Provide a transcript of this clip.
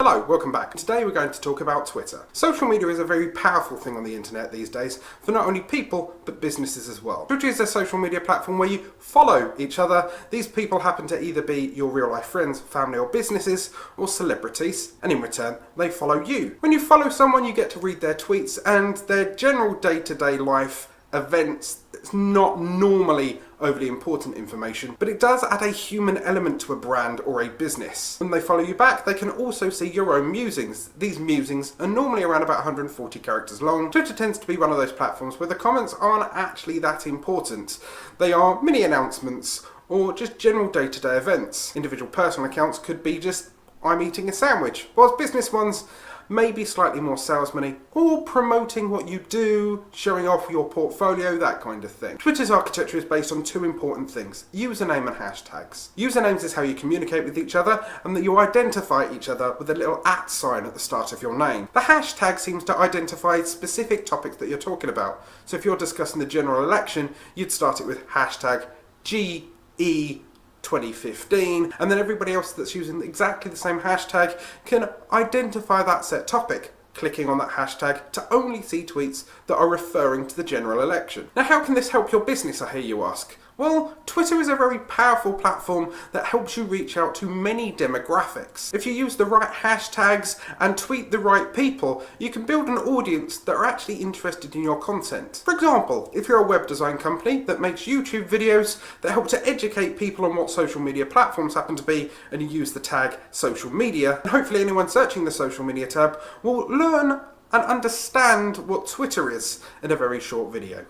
Hello, welcome back. Today we're going to talk about Twitter. Social media is a very powerful thing on the internet these days for not only people but businesses as well. Twitter is a social media platform where you follow each other. These people happen to either be your real life friends, family or businesses or celebrities, and in return they follow you. When you follow someone you get to read their tweets and their general day-to-day life events. It's not normally overly important information, but it does add a human element to a brand or a business. When they follow you back, they can also see your own musings. These musings are normally around about 140 characters long. Twitter tends to be one of those platforms where the comments aren't actually that important. They are mini announcements or just general day-to-day events. Individual personal accounts could be just, I'm eating a sandwich, whilst business ones maybe slightly more salesman-y, or promoting what you do, showing off your portfolio, that kind of thing. Twitter's architecture is based on two important things: username and hashtags. Usernames is how you communicate with each other, and that you identify each other with a little @ sign at the start of your name. The hashtag seems to identify specific topics that you're talking about. So if you're discussing the general election, you'd start it with hashtag GE 2015, and then everybody else that's using exactly the same hashtag can identify that set topic, clicking on that hashtag to only see tweets that are referring to the general election. Now, how can this help your business, I hear you ask? Well, Twitter is a very powerful platform that helps you reach out to many demographics. If you use the right hashtags and tweet the right people, you can build an audience that are actually interested in your content. For example, if you're a web design company that makes YouTube videos that help to educate people on what social media platforms happen to be, and you use the tag social media, and hopefully anyone searching the social media tab will learn and understand what Twitter is in a very short video.